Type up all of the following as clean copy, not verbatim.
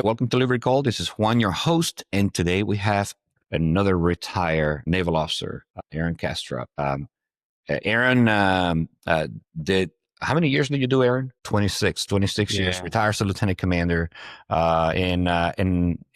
Welcome to Delivery Call. This is Juan, your host, and today we have another retired naval officer, Aaron Kastrup. Aaron did how many years did you do, Aaron? 26 years. Yeah. Retired as a lieutenant commander, and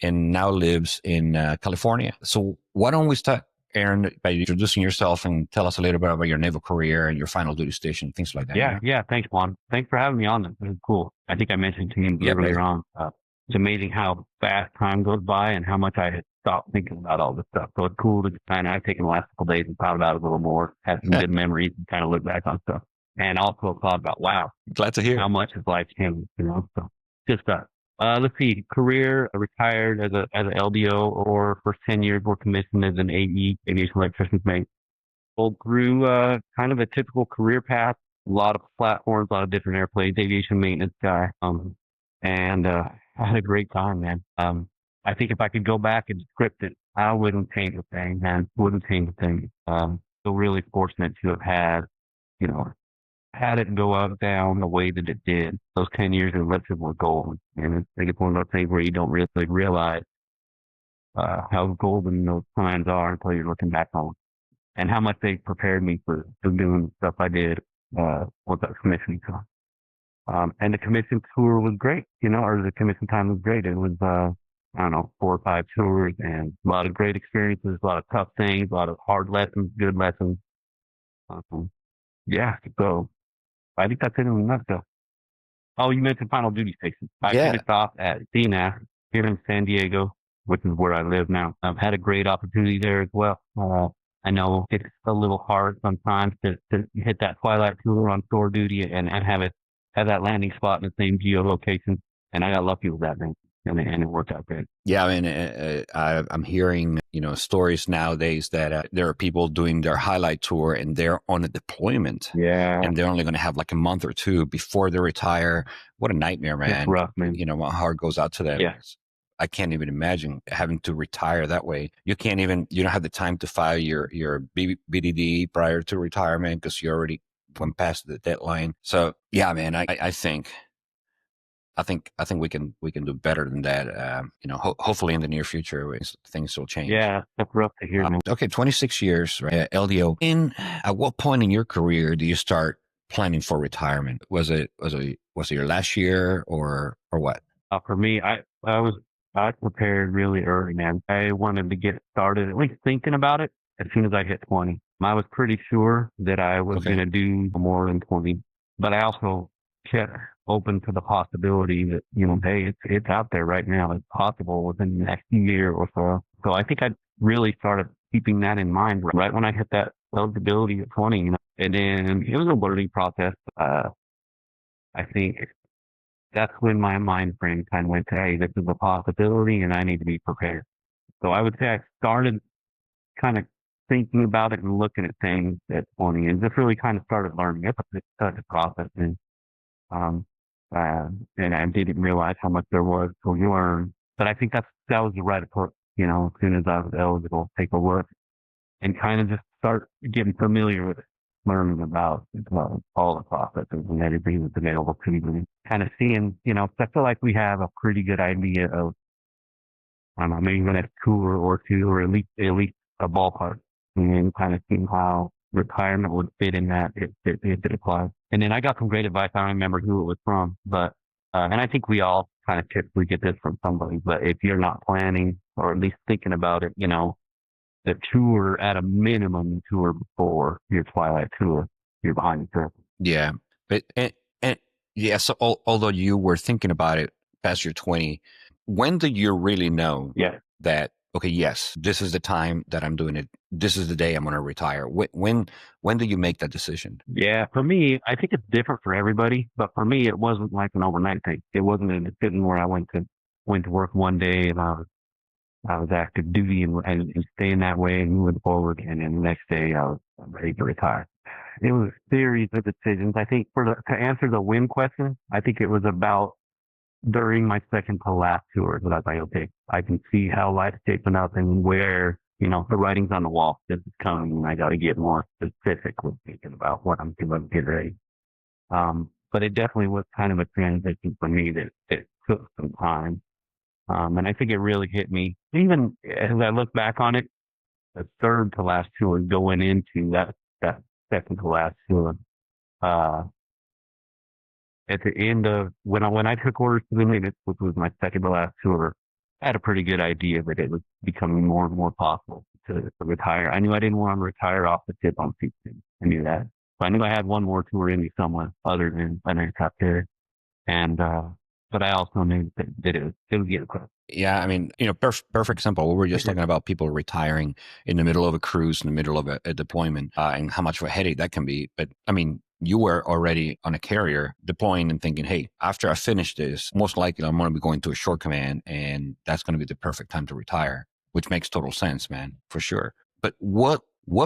now lives in California. So why don't we start, Aaron, by introducing yourself and tell us a little bit about your naval career and your final duty station, things like that. Yeah. Yeah. Thanks, Juan. Thanks for having me on. This is cool. I think I mentioned to you Yeah, earlier brother. on. It's amazing how fast time goes by and how much I had stopped thinking about all this stuff. So it's cool to kind of, I've taken the last couple of days and thought about it a little more, had some good memories and kind of look back on stuff. And also thought about, wow, Glad to hear. how much has life changed. So good stuff. Let's see, career, retired as an LDO, or for 10 years, were commissioned as an AE, aviation electrician's mate. Well, through kind of a typical career path, a lot of platforms, a lot of different airplanes, aviation maintenance guy. And I had a great time, man. I think if I could go back and script it, I wouldn't change a thing, man. Wouldn't change a thing. So really fortunate to have you know, had it go up down the way that it did. Those 10 years in Lipton were gold. And I think it's one of those things where you don't really realize how golden those times are until you're looking back on, and how much they prepared me for doing the stuff I did once I was commissioning. And the commission tour was great, or the commission time was great. It was, I don't know, 4 or 5 tours and a lot of great experiences, a lot of tough things, a lot of hard lessons, good lessons. Um, yeah, so I think that's it in a nutshell. Oh, you mentioned Final Duty Station. I Yeah. finished off at CNAF here in San Diego, which is where I live now. I've had a great opportunity there as well. I know it's a little hard sometimes to hit that twilight tour on shore duty and have that landing spot in the same geolocation. And I got lucky with that, man. And it worked out great. Yeah, I mean, I'm hearing, stories nowadays that there are people doing their highlight tour and they're on a deployment Yeah, and they're only going to have like a month or two before they retire. What a nightmare, it's man. rough, man. My heart goes out to them. Yeah, I can't even imagine having to retire that way. You don't have the time to file your BDD prior to retirement because you already went past the deadline. So yeah, man, I think we can do better than that. Hopefully in the near future, things will change. yeah, that's rough to hear, man. Okay, 26 years, right? LDO. At what point in your career do you start planning for retirement? Was it your last year or what? For me, I was prepared really early, man. I wanted to get started, at least thinking about it, as soon as I hit 20. I was pretty sure that I was Okay. going to do more than 20, but I also kept open to the possibility that, hey, it's out there right now. It's possible within the next year or so. So I think I really started keeping that in mind right when I hit that eligibility at 20, and then it was a learning process. I think that's when my mind frame kind of went to, hey, this is a possibility and I need to be prepared. So I would say I started kind of thinking about it and looking at things at 20 and just really kind of started learning. It's such a process. Um, and I didn't realize how much there was to learn. But I think that was the right approach, as soon as I was eligible, take a look and kind of just start getting familiar with it, learning about all the processes and everything that's available to you. Kind of seeing, 'cause I feel like we have a pretty good idea of, I don't know, maybe the next tour or two, or at least a ballpark, and then kind of seeing how retirement would fit in that if it applies. And then I got some great advice. I don't remember who it was from, but and I think we all kind of typically get this from somebody. But if you're not planning or at least thinking about it, the tour at a minimum, tour before your twilight tour, you're behind the curve. Yeah, but and yeah. So although you were thinking about it past your 20, when do you really know Yeah. that, okay, yes, this is the time that I'm doing it. This is the day I'm going to retire. When do you make that decision? Yeah. For me, I think it's different for everybody, but for me, it wasn't like an overnight thing. It wasn't a decision where I went to work one day and I was active duty and staying that way and moving forward. And then the next day I was ready to retire. It was a series of decisions. I think to answer the when question, I think it was about during my second to last tour that I was like, okay, I can see how life's shaping up and where, the writing's on the wall. This is coming and I got to get more specific with thinking about what I'm doing to get ready. But it definitely was kind of a transition for me that it took some time. And I think it really hit me. Even as I look back on it, the third to last tour going into that second to last tour, uh, at the end of when I took orders to the Navy, which was my second to last tour, I had a pretty good idea that it was becoming more and more possible to retire. I knew I didn't want to retire off the tip on season. I knew that. So I knew I had one more tour in me somewhere other than an aircraft carrier. And but I also knew that it would get close. Yeah, I mean, perfect example. We were just talking about people retiring in the middle of a cruise, in the middle of a deployment, and how much of a headache that can be. But I mean, you were already on a carrier deploying and thinking, hey, after I finish this, most likely I'm going to be going to a short command, and that's going to be the perfect time to retire, which makes total sense, man, for sure. But what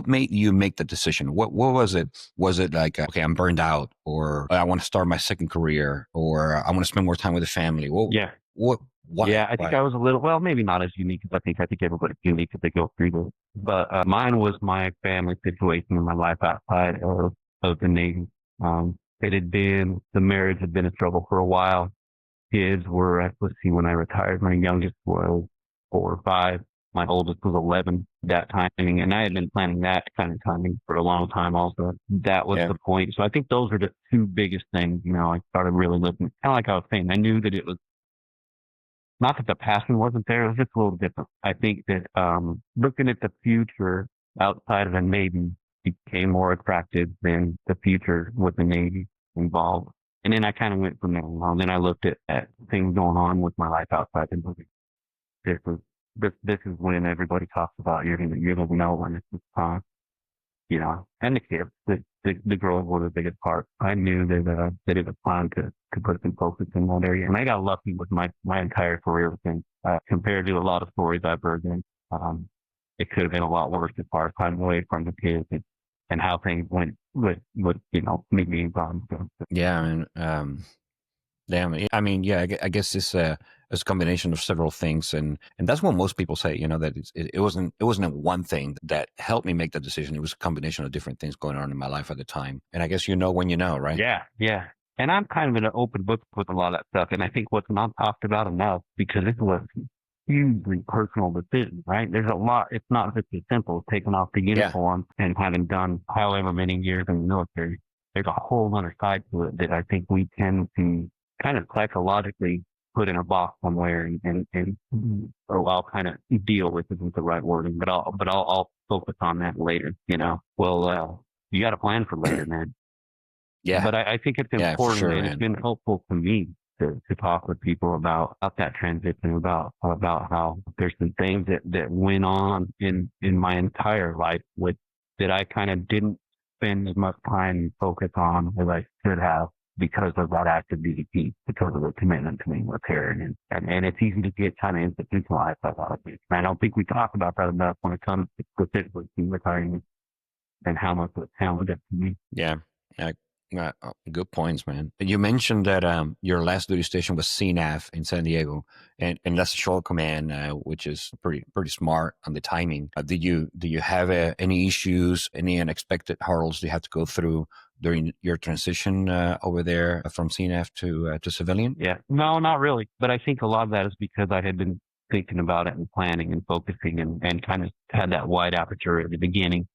made you make the decision? What was it? Was it like, okay, I'm burned out, or I want to start my second career, or I want to spend more time with the family? Yeah. What? Yeah, Why? I think Why? I was a little, well, maybe not as unique as I think everybody's unique as they go through this. But mine was my family situation and my life outside of the Navy. The marriage had been a struggle for a while. Kids were, let's see, when I retired, my youngest was 4 or 5. My oldest was 11 that timing. And I had been planning that kind of timing for a long time also. That was Yeah. the point. So I think those are the two biggest things. I started really looking, kind of like I was saying, I knew that it was not that the passion wasn't there, it was just a little different. I think that looking at the future outside of the Navy became more attractive than the future with the Navy involved. And then I kind of went from there. Then I looked at things going on with my life outside the Navy. This was this is when everybody talks about you're gonna know when it's time, and the kids, the girls were the biggest part. I knew that it was time to put some focus in that area, and I got lucky with my entire career thing. Compared to a lot of stories I've heard, um, it could have been a lot worse as far as time away from the kids and how things went with me being gone. So, Yeah. I mean, damn. I mean, yeah. I guess it's a combination of several things, and that's what most people say. That it wasn't a one thing that helped me make that decision. It was a combination of different things going on in my life at the time. And I guess when you know, right? yeah, yeah. And I'm kind of an open book with a lot of that stuff. And I think what's not talked about enough, because it was hugely personal decision, right? There's a lot. It's not just as simple as taking off the Yeah. uniform and having done however many years in the military. There's a whole other side to it that I think we tend to kind of psychologically put in a box somewhere and or I'll kind of deal with isn't the right wording, but I'll focus on that later. Well, you got to plan for later, man. Yeah. But I think it's Yeah. For important, sure, and it's man. been helpful to me to talk with people about that transition, about how there's some things that went on in my entire life with that I kind of didn't spend as much time and focus on as I should have because of that active duty, because of the commitment to me with her. And it's easy to get kind of institutionalized by a lot of people. I don't think we talk about that enough when it comes to specifically to retiring and how much it sounded to me. Yeah. Uh, Good points, man. You mentioned that your last duty station was CNAF in San Diego, and that's a short command, which is pretty smart on the timing. Do you have any issues, any unexpected hurdles you have to go through during your transition over there from CNAF to civilian? Yeah. No, not really. But I think a lot of that is because I had been thinking about it and planning and focusing and kind of had that wide aperture at the beginning,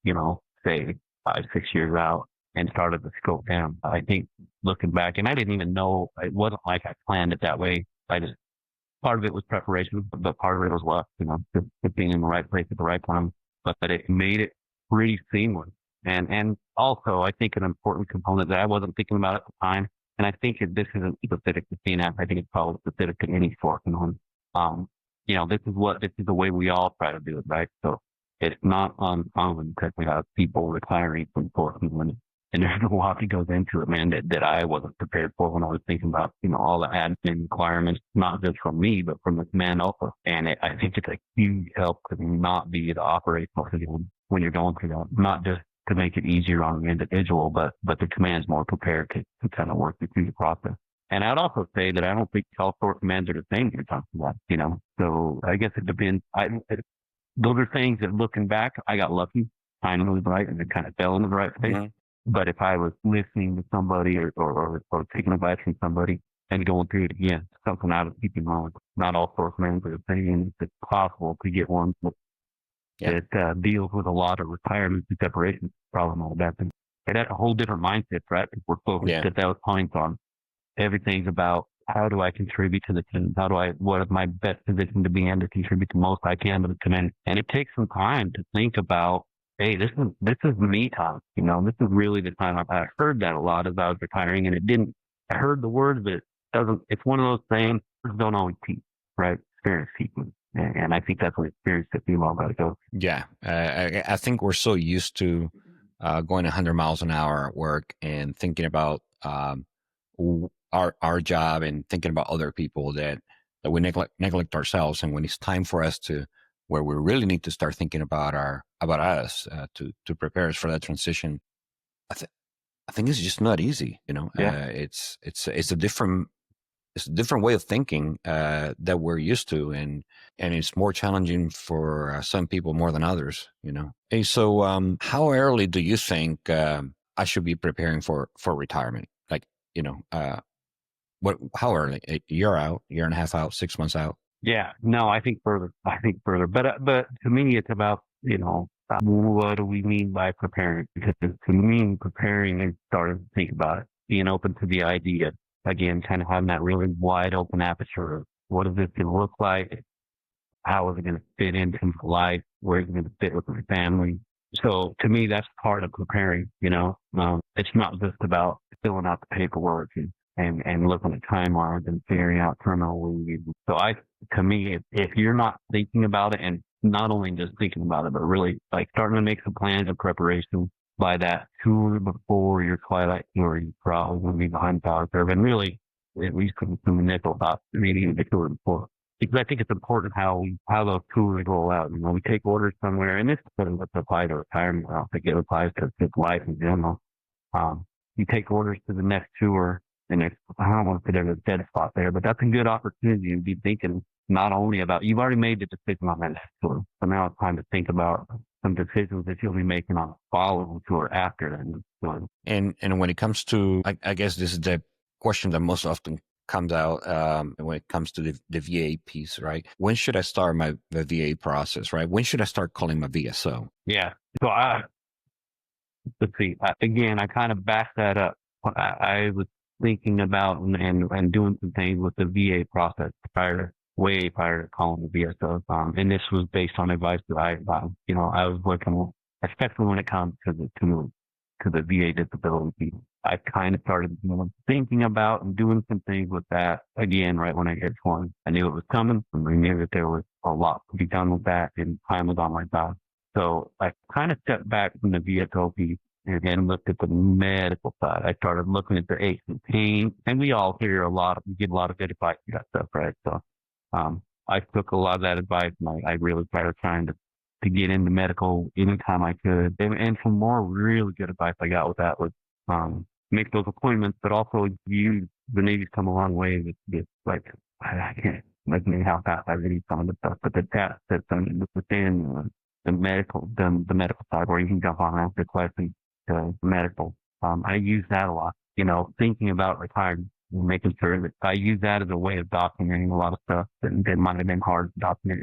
say 5, 6 years out and started to scope down. I think looking back, and I didn't even know, it wasn't like I planned it that way. Part of it was preparation, but part of it was luck, just being in the right place at the right time. But that it made it pretty seamless. And also, I think an important component that I wasn't thinking about at the time, and I think this isn't specific to CNAF. I think it's probably specific to any sport. This is the way we all try to do it, right? So it's not uncommon because we have people retiring from sports and there's a lot that goes into it, man, that I wasn't prepared for when I was thinking about, all the admin requirements, not just from me, but from the command also. And I think it's a huge help to not be the operational field when you're going through that, not just to make it easier on the individual, but the command's more prepared to kind of work you through the process. And I'd also say that I don't think all four commands are the same you're talking about. So I guess it depends. Those are things that looking back, I got lucky, timing was right, and it kind of fell into the right place. Mm-hmm. But if I was listening to somebody or taking advice from somebody and going through it again. Something I was keeping on. Not all force members are saying it's possible to get one Yeah. that deals with a lot of retirement and separation problem, all that. And it had a whole different mindset, right? We're focused Yeah. at those points on everything's about how do I contribute to the team? What is my best position to be in to contribute the most I can to the team? And it takes some time to think about, hey, this is me time. This is really the time. I heard that a lot as I was retiring, and it didn't. I heard the words, but it doesn't. It's one of those things words don't always teach, right? Experience teaches, and I think that's what experience that people about to go. Yeah. I think we're so used to going 100 miles an hour at work and thinking about our job and thinking about other people that we neglect ourselves. And when it's time for us to where we really need to start thinking about us to prepare us for that transition, I, th- I think it's just not easy. Yeah, It's a different way of thinking that we're used to, and it's more challenging for some people more than others. Hey, so how early do you think I should be preparing for retirement? Like, you know, uh, how early? A year out, year and a half out, 6 months out? yeah. No, I think further. But to me, it's about what do we mean by preparing? Because to me, preparing and starting to think about it, being open to the idea again, kind of having that really wide open aperture. Of what is this going to look like? How is it going to fit into my life? Where is it going to fit with my family? So to me, that's part of preparing. It's not just about filling out the paperwork and looking at timelines and figuring out terminal leave. So to me, if you're not thinking about it and not only just thinking about it, but really like starting to make some plans of preparation by that tour before your twilight tour, you probably will be behind power curve and really at least some initial thoughts, maybe even the tour before because I think it's important how those tours roll out. We take orders somewhere, and this doesn't apply to retirement. I don't think it applies to just life in general. Um, you take orders to the next tour, and I don't want to say there's a dead spot there, but that's a good opportunity to be thinking not only about you've already made the decision on that next tour, so now it's time to think about some decisions that you'll be making on the following tour after that next tour. And when it comes to, I guess this is the question that most often comes out when it comes to the VA piece, right? When should I start the VA process, right? When should I start calling my VSO? Yeah. So let's see. Again, I kind of backed that up. I was thinking about and doing some things with the VA process way prior to calling the VSO. And this was based on advice that I was working, especially when it comes to the VA disability piece. I kind of started thinking about and doing some things with that again, right when I hit 20. I knew it was coming. And I knew that there was a lot to be done with that and time was on my side. So I kind of stepped back from the VSO piece and looked at the medical side. I started looking at the aches and pains, and we get a lot of good advice on that stuff, right? So, I took a lot of that advice and I really started trying to get into medical anytime I could. And some more really good advice I got with that was, make those appointments, but also the Navy's come a long way with like, I can't like me how fast I read some of the stuff, but the test that's within the medical side where you can jump on and answer questions to medical. I use that a lot, thinking about retiring, making sure that I use that as a way of documenting a lot of stuff that might have been hard to document,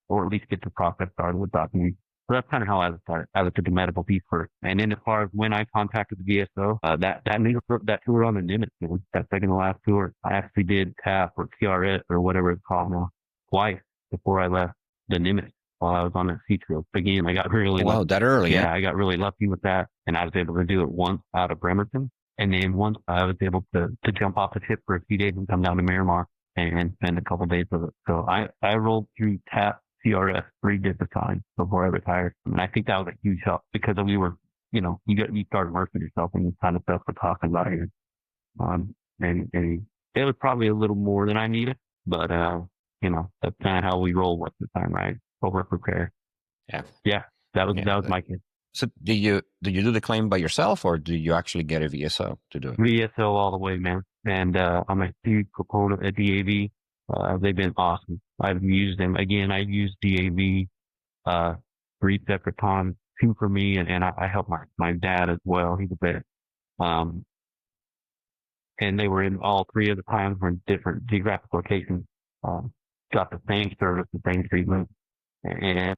or at least get the process started with documenting. So that's kind of how I started. I looked at the medical piece first. And then as far as when I contacted the VSO, that tour on the Nimitz, that second to last tour, I actually did TAP or TRS or whatever it's called now twice before I left the Nimitz while I was on that sea trip. Again, I got really Wow, lucky. that early, Yeah, yeah? I got really lucky with that. And I was able to do it once out of Bremerton. And then once I was able to jump off the ship for a few days and come down to Miramar and spend a couple of days with it. So I rolled through TAP CRS 3 different times before I retired. And I think that was a huge help because we were, you start immersing yourself in this kind of stuff we're talking about here. And it was probably a little more than I needed, but, that's kind of how we roll most of the time, right? Over prepare. Yeah. Yeah. Yeah. That was my kid. So do you do the claim by yourself, or do you actually get a VSO to do it? VSO all the way, man. And, I'm a huge proponent of DAV. They've been awesome. I've used them again. I use DAV, 3 separate times, 2 for me. And I help my dad as well. He's a vet. Um, and they were in all three of the times were in different geographic locations. Um, got the same service, the same treatment, and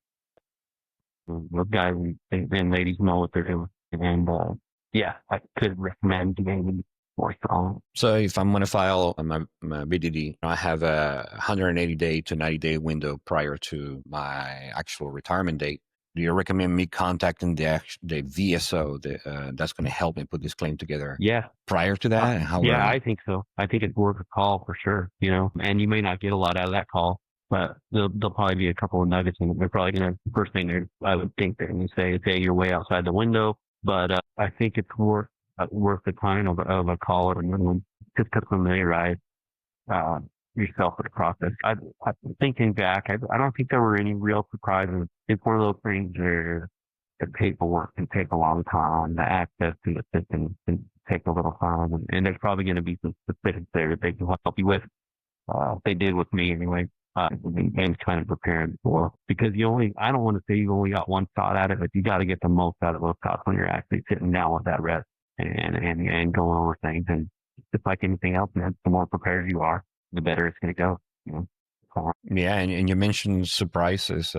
those guys and ladies know what they're doing. And yeah, I could recommend getting more strong. So if I'm going to file my BDD, I have a 180-day to 90-day window prior to my actual retirement date. Do you recommend me contacting the VSO that's going to help me put this claim together Yeah. prior to that? And how would Yeah, I? I think so. I think it's worth a call for sure, you know, and you may not get a lot out of that call, but there'll probably be a couple of nuggets in it. They're probably going to, first thing I would think they're going to say is, hey, you're way outside the window, but I think it's worth the time of a call or minimum just to familiarize uh, yourself with the process. I thinking back, I don't think there were any real surprises. It's one of those things where the paperwork can take a long time, the access to the system can take a little time, and there's probably going to be some specifics there that they can help you with. They did with me anyway. And kind of preparing for because I don't want to say you only got one shot at it, but you got to get the most out of those shots when you're actually sitting down with that rest and going over things. And just like anything else, man, the more prepared you are, the better it's going to go. You know? Yeah, and you mentioned surprises.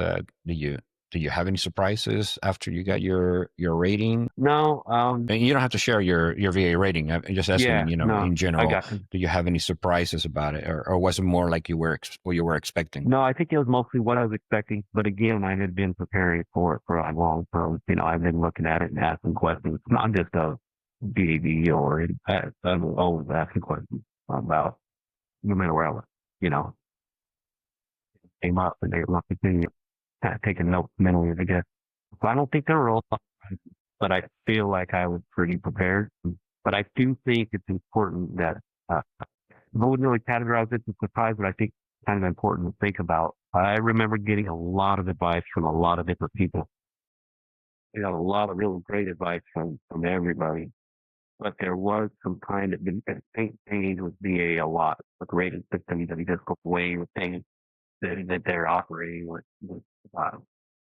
Do you have any surprises after you got your rating? No, And you don't have to share your VA rating. I'm just asking, yeah, no, in I general, got you. do you have any surprises about it, or was it more like what you were expecting? No, I think it was mostly what I was expecting. But again, I had been preparing for it for a long term. You know, I've been looking at it and asking questions, not just of BAB or I'm always asking questions about no matter where I was, you know, came up and they were continue kind of taking notes mentally, I guess. So I don't think there were all, but I feel like I was pretty prepared. But I do think it's important that I wouldn't really categorize it as a surprise, but I think it's kind of important to think about. I remember getting a lot of advice from a lot of different people. You know, a lot of really great advice from everybody. But there was some kind of things with VA a lot, the graded systems and just the way with things that they're operating with uh,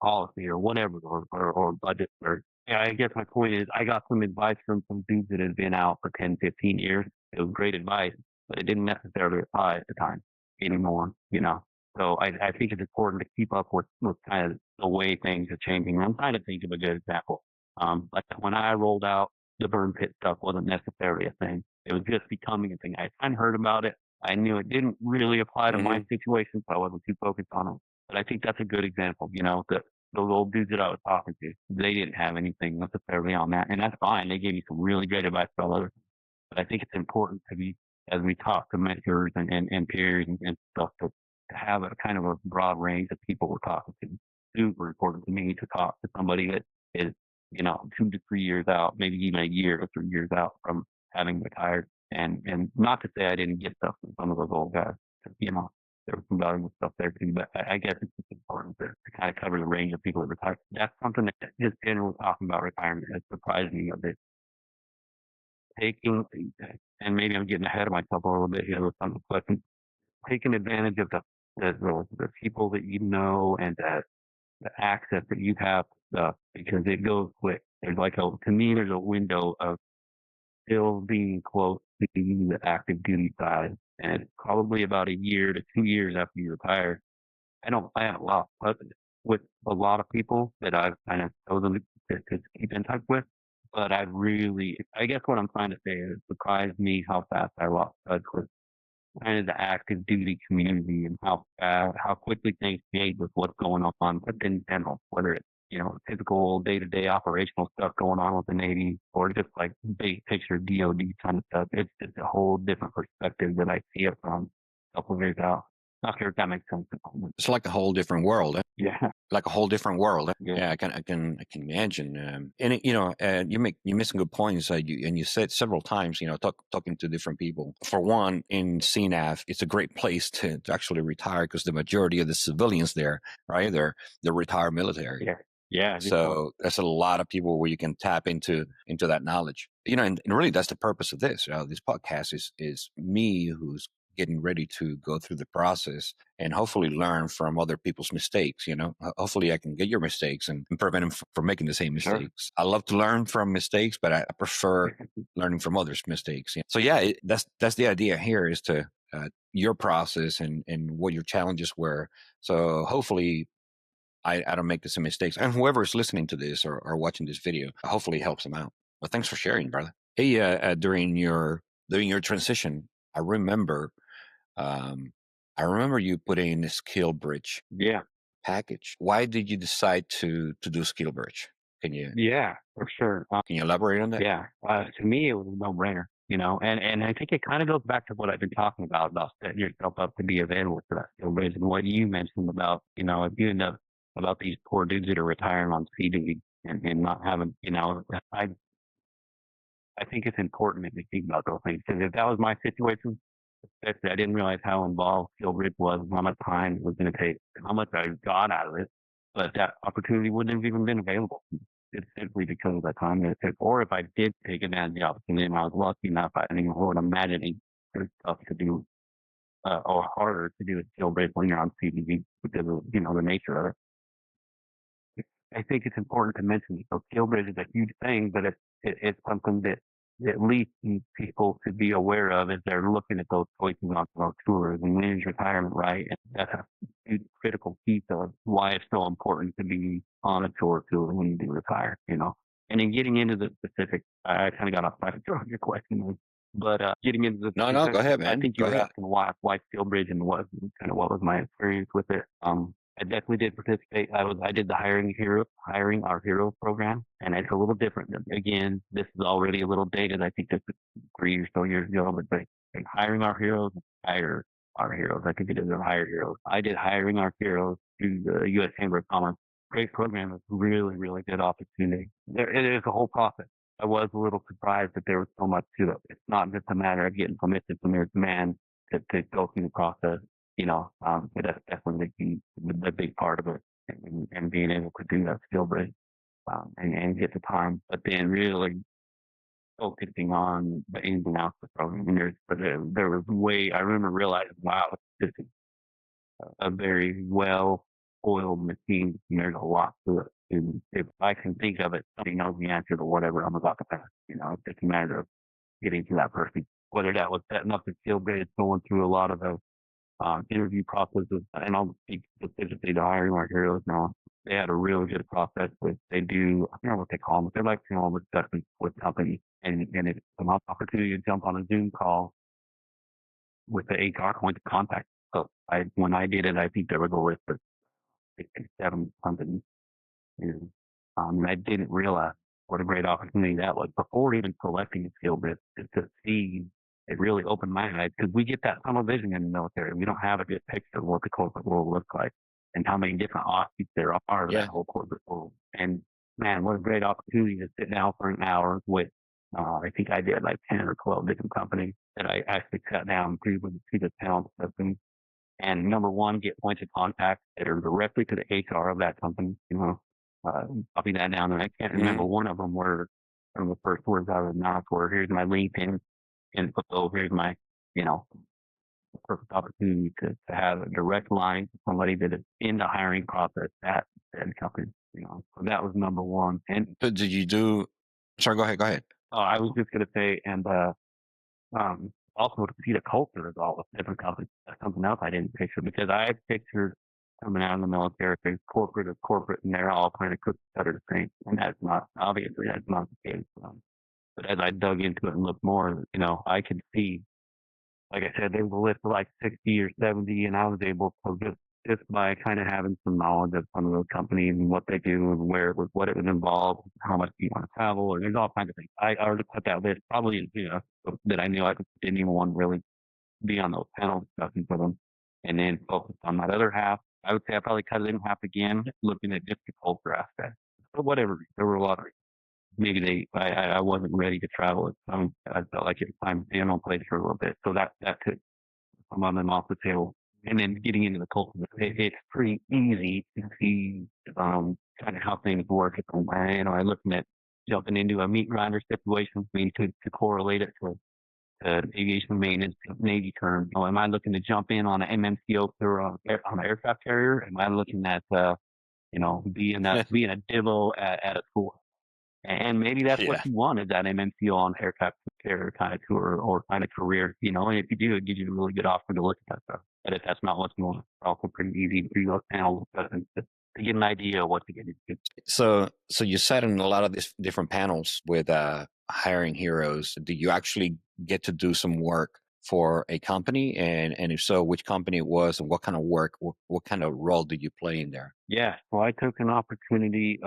policy or whatever or budget or yeah, I guess my point is I got some advice from some dudes that had been out for 10, 15 years. It was great advice, but it didn't necessarily apply at the time anymore, you know. So I think it's important to keep up with kind of the way things are changing. I'm trying to think of a good example. Like when I rolled out, the burn pit stuff wasn't necessarily a thing. It was just becoming a thing. I kind of heard about it. I knew it didn't really apply to my situation, so I wasn't too focused on it. But I think that's a good example, you know, that those old dudes that I was talking to, they didn't have anything necessarily on that. And that's fine. They gave me some really great advice about other things. But I think it's important to be, as we talk to mentors and peers and stuff, to have a kind of a broad range of people we're talking to. Super important to me to talk to somebody that is, you know, 2 to 3 years out, maybe even a year or 3 years out from having retired. And not to say I didn't get stuff from some of those old guys, 'cause, you know, there was some valuable stuff there too. But I guess it's just important to kind of cover the range of people that retire. That's something that just generally talking about retirement has surprised me a bit. Taking, and maybe I'm getting ahead of myself a little bit here with some of the questions. Taking advantage of the people that you know and the access that you have to stuff because it goes quick. There's like to me, there's a window of still being close to the active duty side. And it's probably about a year to 2 years after you retire. I haven't lost touch with a lot of people that I've kind of chosen to keep in touch with. But I guess what I'm trying to say is it surprised me how fast I lost touch with kind of the active duty community and how quickly things change with what's going on, but in general, whether it's, you know, typical day-to-day operational stuff going on with the Navy or just like big picture DoD kind of stuff. It's just a whole different perspective that I see it from a couple of years out. Not sure if that makes sense. It's like a whole different world. Yeah. Like a whole different world. Yeah. Yeah, I can imagine. And you made some good points. You said several times, talking to different people. For one, in CNAF, it's a great place to actually retire because the majority of the civilians there, right, they're retired military. Yeah. Yeah. So there's a lot of people where you can tap into that knowledge. And really that's the purpose of this. This podcast is me who's getting ready to go through the process and hopefully learn from other people's mistakes. Hopefully I can get your mistakes and prevent them from making the same Sure. mistakes. I love to learn from mistakes, but I prefer learning from others' mistakes. So yeah, that's the idea here, is to your process and what your challenges were. So hopefully I don't make the same mistakes. And whoever is listening to this or watching this video, hopefully it helps them out. Well, thanks for sharing, brother. Hey, during your transition, I remember, um, I remember you putting a skill bridge Yeah. package. Why did you decide to do skill bridge? Can you Yeah, for sure. can you elaborate on that? Yeah, to me, it was a no-brainer, and I think it kind of goes back to what I've been talking about setting yourself up to be available for that skill base, and what you mentioned about, if you end up about these poor dudes that are retiring on CD and not having, I think it's important that we think about those things, because if that was my situation, especially, I didn't realize how involved skill bridge was, how much time it was going to take, how much I got out of it, but that opportunity wouldn't have even been available. It's simply because of the time that it took. Or if I did take advantage of the opportunity and I was lucky enough, I didn't even hold imagining there's stuff to do or harder to do at skill bridge when you're on CDV because of, the nature of it. I think it's important to mention, skill bridge is a huge thing, but it's something that at least people should be aware of as they're looking at those choices on those tours and manage retirement, right? And that's a huge critical piece of why it's so important to be on a tour when you do retire, And in getting into the specifics, I kind of got off track of your question, but getting into the No, go specifics, ahead, I man. think you Go were ahead. asking why skill bridge and what was my experience with it. I definitely did participate. I did the hiring our hero program, and it's a little different. Again, this is already a little dated. I think this is 3 or so years ago, but like hiring our heroes, hire our heroes. I think it is a hire heroes. I did hiring our heroes through the U.S. Chamber of Commerce. Great program. It's really, really good opportunity. It is a whole process. I was a little surprised that there was so much to it. It's not just a matter of getting permission from your command to go through the process, but that's definitely the big part of it, and being able to do that skill break, and get the time, but then really focusing on the ins and outs of the program. And there was I remember realizing, wow, this is a very well oiled machine, and there's a lot to it. And if I can think of it, somebody knows the answer to whatever I'm about to pass. It's just a matter of getting to that person, whether that was setting up the skill base, going through a lot of the interview processes, and I'll speak specifically to hiring our heroes now. They had a really good process with, they do, I don't know what they call them, but they're like assessments with companies. And it's an opportunity to jump on a Zoom call with the HR point of contact. So when I did it, I think there was a list of 67 companies. And I didn't realize what a great opportunity that was before even selecting a skill bit, to see. It really opened my eyes, because we get that tunnel vision in the military. We don't have a good picture of what the corporate world looks like and how many different offshoots there are of that Yeah. whole corporate world. And man, what a great opportunity to sit down for an hour with, I think I did like 10 or 12 different companies that I actually sat down through with the talent system. And number one, get points of contact that are directly to the HR of that company. Copy that down. And I can't remember, Mhm. one of them were from the first words out of the mouth were, "Here's my LinkedIn info. Here's my, you know, perfect opportunity to have a direct line to somebody that is in the hiring process at that company." So that was number one. And So did you do? Sorry, go ahead. Go ahead. I was just going to say, and also to see the culture of all the different companies. That's something else I didn't picture, because I pictured coming out of the military, corporate is corporate, and they're all kind of cookie cutter the same. And that's not the case. But as I dug into it and looked more, I could see, like I said, they were listed like 60 or 70, and I was able to just by kind of having some knowledge of some of those companies and what they do and what it would involve, how much do you want to travel, or there's all kinds of things. I already put that list probably, that I knew I didn't even want to really be on those panel discussions with them, and then focus on that other half. I would say I probably cut it in half again, looking at just the culture aspect. For whatever reason, there were a lot of reasons. Maybe I wasn't ready to travel at some. I felt like it was time to stay in one place for a little bit. So that took some of them off the table. And then getting into the culture, it's pretty easy to see kind of how things work. I looking at jumping into a meat grinder situation, to correlate it aviation maintenance, Navy term. Am I looking to jump in on an MMCO or on an aircraft carrier? Am I looking at being a dibble at a tour? And maybe that's what Yeah. you want is that MMCO on aircraft carrier kind of tour or kind of career, And if you do, it gives you a really good offer to look at that stuff. But if that's not what you want, it's also pretty easy to look panel to get an idea of what to get into. So you sat in a lot of these different panels with hiring heroes. Do you actually get to do some work for a company? And if so, which company it was and what kind of work, what kind of role did you play in there? Yeah. So I took an opportunity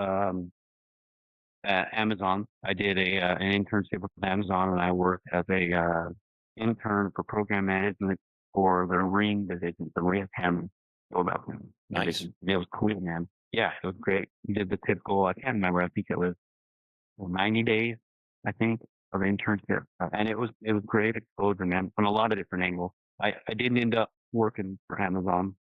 at Amazon. I did an internship with Amazon, and I worked as a intern for program management for the Ring division, the Ring camera Nice. division. It was cool, man. Yeah, it was great. We did the typical. I can't remember. I think it was 90 days. I think of internship, and it was great exposure, man, from a lot of different angles. I didn't end up working for Amazon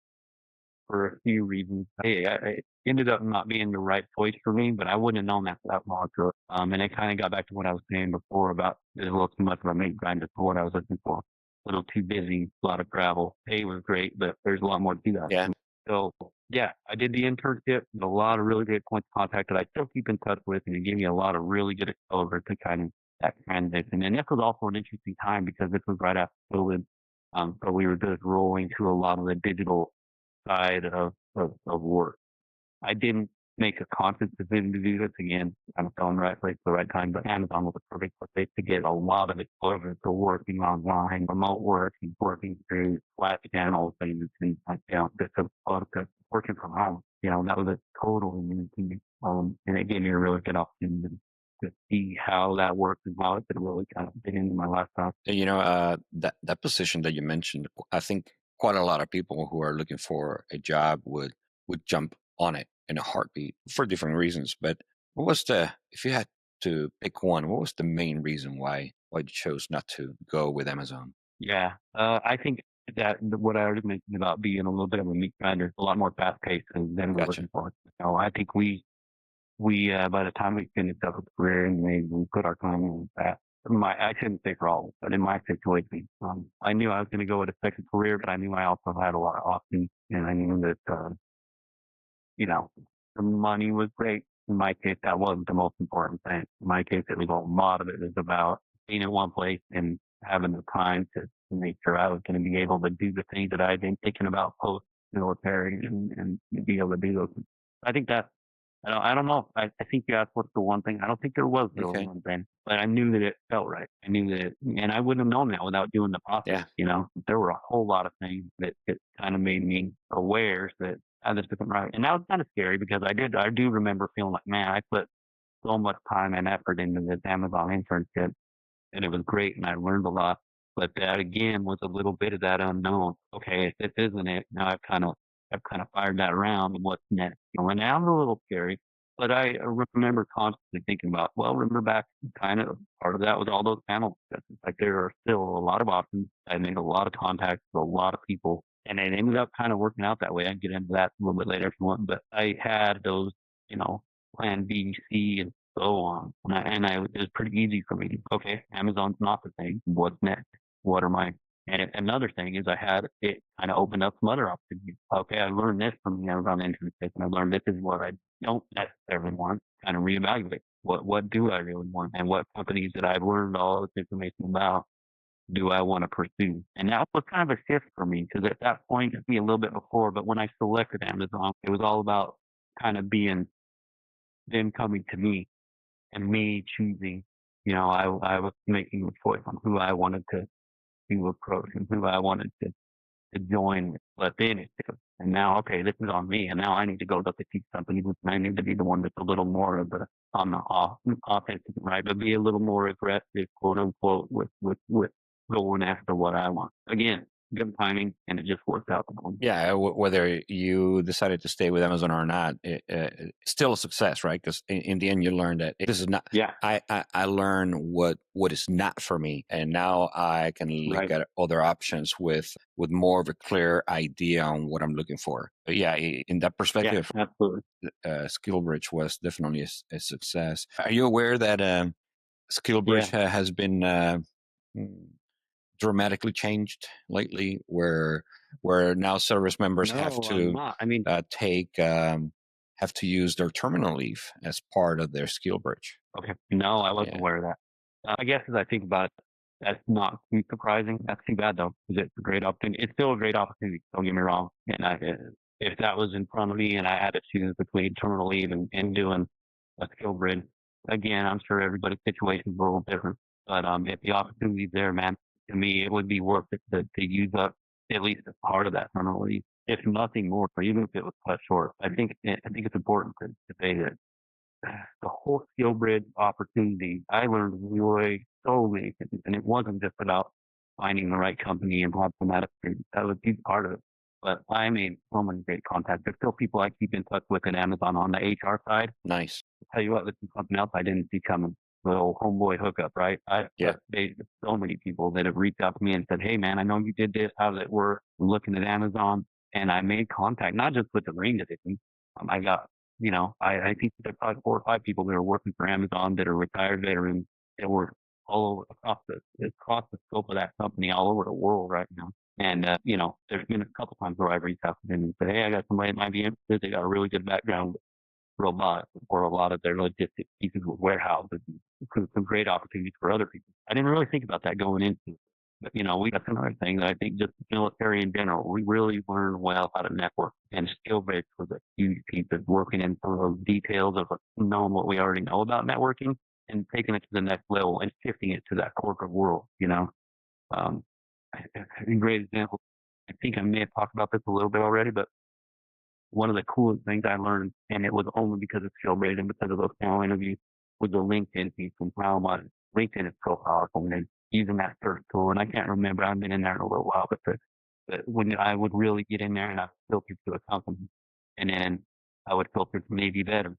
for a few reasons. I ended up not being the right choice for me, but I wouldn't have known that without Montreal. And it kind of got back to what I was saying before about there's a little too much of a meat grinder for what I was looking for. A little too busy, a lot of travel. Pay was great, but there's a lot more to that. Yeah. So yeah, I did the internship with a lot of really great points of contact that I still keep in touch with, and it gave me a lot of really good exposure to kind of that transition. And this was also an interesting time because this was right after COVID. So we were just rolling to a lot of the digital side of work. I didn't make a conscious decision to do this again. I'm still in the right place at the right time, but Amazon was a perfect place to get a lot of exposure to working online, remote work, and working through flat channels and just working from home. That was a total new thing. And it gave me a really good opportunity to see how that works and how it could really kind of fit into my lifestyle. That position that you mentioned, I think quite a lot of people who are looking for a job would jump on it in a heartbeat for different reasons. But if you had to pick one, what was the main reason why you chose not to go with Amazon? Yeah, I think that what I already mentioned about being a little bit of a meat grinder, a lot more fast paced than we're Gotcha. looking for. I think we by the time we finished up a career and we put our time in that. I shouldn't say for all, but in my situation, I knew I was going to go with a second career, but I knew I also had a lot of options, and I knew that you know, the money was great. In my case, that wasn't the most important thing. In my case, it was a lot of it was about being in one place and having the time to make sure I was going to be able to do the things that I'd been thinking about post military and be able to do those. I think that I don't know. I think you asked what's the one thing. I don't think there was really Okay. one thing, but I knew that it felt right. I knew that, and I wouldn't have known that without doing the process. Yeah. There were a whole lot of things that kind of made me aware that this isn't right, and that was kind of scary because I do remember feeling like, man, I put so much time and effort into this Amazon internship, and it was great, and I learned a lot. But that again was a little bit of that unknown. Okay, if this isn't it, now I've kind of fired that around. And what's next? And now I'm a little scary, but I remember constantly thinking about. Well, remember back, kind of part of that was all those panel discussions. Like there are still a lot of options. I made a lot of contacts with a lot of people, and it ended up kind of working out that way. I can get into that a little bit later if you want. But I had those, plan B, C, and so on. It was pretty easy for me. Okay, Amazon's not the thing. What's next? What are my another thing is I had it kind of opened up some other opportunities. Okay, I learned this from the Amazon internship, and I learned this is what I don't necessarily want. Kind of reevaluate what do I really want, and what companies that I've learned all this information about do I want to pursue? And that was kind of a shift for me because at that point, it'd be a little bit before, but when I selected Amazon, it was all about kind of being them coming to me and me choosing. I was making a choice on who I wanted to approach and who I wanted to join. But then and now, okay, this is on me. And now I need to go look at these companies and I need to be the one that's a little more of on the offensive, right? But be a little more aggressive, quote unquote, with going after what I want. Again, good timing and it just worked out. Yeah, whether you decided to stay with Amazon or not, it's still a success, right? Because in the end, you learn that this is not. Yeah, I learn what is not for me, and now I can look right. at other options with more of a clear idea on what I'm looking for. But yeah, in that Yeah, perspective, absolutely. SkillBridge was definitely a success. Are you aware that SkillBridge Yeah. has been dramatically changed lately, where now service members have No, I'm to not. I mean, take have to use their terminal leave as part of their skill bridge. okay, no, I wasn't Yeah, aware of that. I guess as I think about it, that's not too surprising. That's too bad though, because it's a great opportunity. It's still a great opportunity. Don't get me wrong. And if that was in front of me and I had to choose between terminal leave and doing a skill bridge, again, I'm sure everybody's situation is a little different. But if the opportunity's there, man, to me, it would be worth it to use up at least a part of that terminal leave, if nothing more, even if it was cut short. I think it's important to say that the whole skill bridge opportunity, I learned really so many things. And it wasn't just about finding the right company and having that experience. That was a huge part of it. But I made so many great contacts. There's still people I keep in touch with at Amazon on the HR side. nice. I'll tell you what, this is something else I didn't see coming. The old homeboy hookup, right? Yeah, There's so many people that have reached out to me and said, "Hey, man, I know you did this. How does it work?" I'm looking at Amazon, and I made contact not just with the ring division. I got, I think there's probably 4 or 5 people that are working for Amazon that are retired veterans that work all over across the scope of that company all over the world right now. And there's been a couple times where I've reached out to them and said, "Hey, I got somebody that might be interested. They got a really good background robots or a lot of their logistics pieces with warehouses and some great opportunities for other people." I didn't really think about that going into it. But that's another thing that I think just the military in general, we really learn well how to network, and skill base was a huge piece of working in some of those details of knowing what we already know about networking and taking it to the next level and shifting it to that corporate world. Um, a great example. I think I may have talked about this a little bit already, but one of the coolest things I learned, and it was only because of skill based and because of those panel interviews, was the LinkedIn piece and how much LinkedIn is so powerful and using that search tool. And I can't remember, I've been in there in a little while, but when I would really get in there and I filtered to a company, and then I would filter to maybe better,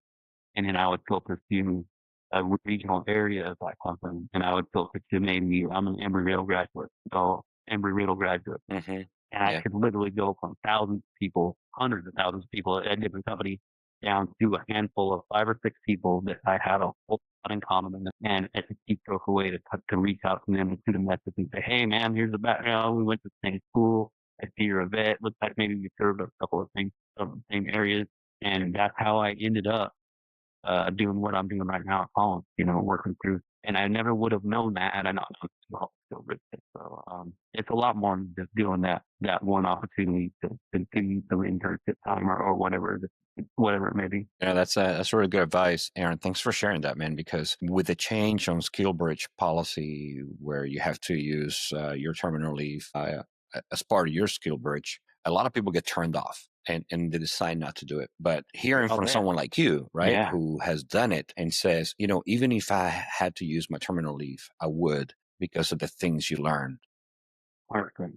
and then I would filter to a regional area of that company, and I would filter to maybe I'm an Embry-Riddle graduate, so Embry-Riddle graduate, hmm and I yeah. could literally go from thousands of people, hundreds of thousands of people at different companies, down to a handful of 5 or 6 people that I had a whole lot in common with. And it's a keystroke away to reach out to them and shoot a message and say, "Hey, man, here's the background. We went to the same school. I see you're a vet. Looks like maybe we served a couple of things, of the same areas." And that's how I ended up doing what I'm doing right now at Collins, working through. And I never would have known that had I not done small skill business. So it's a lot more than just doing that one opportunity to do some internship time or whatever it may be. Yeah, that's really good advice, Aaron. Thanks for sharing that, man. Because with the change on skill bridge policy, where you have to use your terminal leave as part of your skill bridge, a lot of people get turned off and they decide not to do it. But hearing Oh from yeah, someone like you, right, yeah, who has done it and says, even if I had to use my terminal leave, I would because of the things you learned. 100%. Yeah,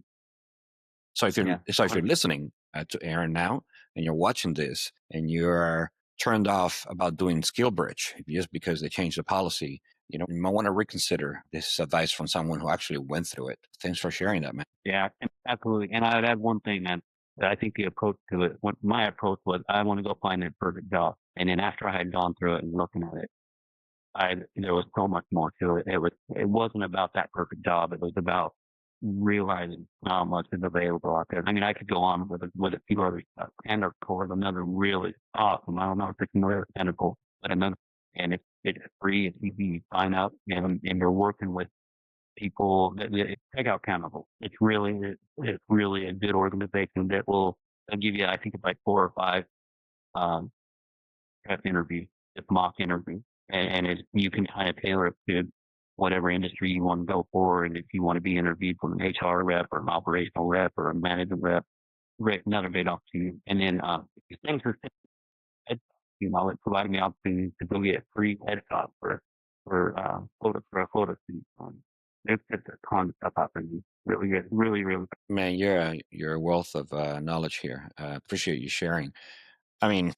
So if you're 100%. listening to Aaron now and you're watching this and you're turned off about doing skill bridge just because they changed the policy, you might want to reconsider this advice from someone who actually went through it. Thanks for sharing that, man. Yeah, absolutely. And I'd add one thing, man. That I think the approach to it, my approach was, I want to go find that perfect job. And then after I had gone through it and looking at it, there was so much more to it. It wasn't about that perfect job. It was about realizing how much is available out there. I mean, I could go on with a few other stuff. And of course, another really awesome. I don't know if it's another tentacle, but another, and it's free. It's easy to sign up, and you're working with people that check out Chemical. It's really a good organization that will give you, I think it's like 4 or 5 um, prep interviews, just mock interviews, and you can kind of tailor it to whatever industry you want to go for, and if you want to be interviewed from an HR rep or an operational rep or a management rep, another great opportunity. And then things are, it providing the opportunity to go get free headshots for a photo shoot. There's just a ton of stuff happening. Really good, really, really. Man, you're a wealth of knowledge here. Appreciate you sharing. I mean,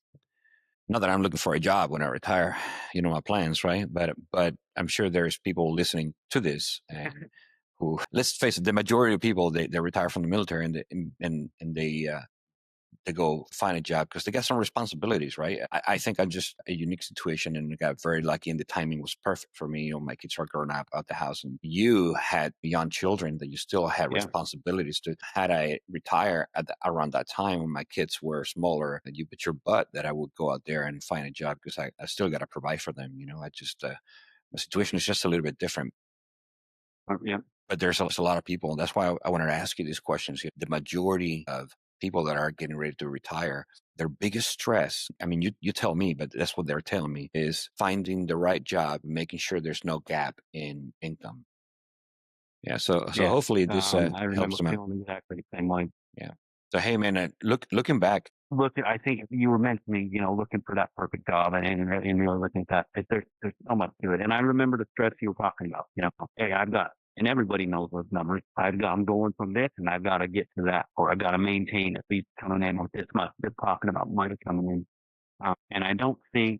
not that I'm looking for a job when I retire, my plans, right? But I'm sure there's people listening to this and who, let's face it, the majority of people they retire from the military and they they go find a job because they got some responsibilities, right? I think I'm just a unique situation and I got very lucky and the timing was perfect for me. My kids are growing up out the house and you had young children that you still had Yeah. responsibilities to. Had I retire around that time when my kids were smaller, you bet your butt that I would go out there and find a job because I still got to provide for them. I just, my situation is just a little bit different. Yeah. But there's a lot of people, and that's why I wanted to ask you these questions. The majority of people that are getting ready to retire, their biggest stress, I mean, you tell me, but that's what they're telling me, is finding the right job, making sure there's no gap in income. Yeah, so Yeah. hopefully this I helps remember them out. feeling exactly the same way. Yeah. So hey, man, looking back, Look, I think you were mentioning, looking for that perfect job and really looking at that. There's so much to it. And I remember the stress you were talking about, hey, and everybody knows those numbers. I'm going from this and I've got to get to that, or I've got to maintain at least coming in with this much. Just talking about money coming in. And I don't think,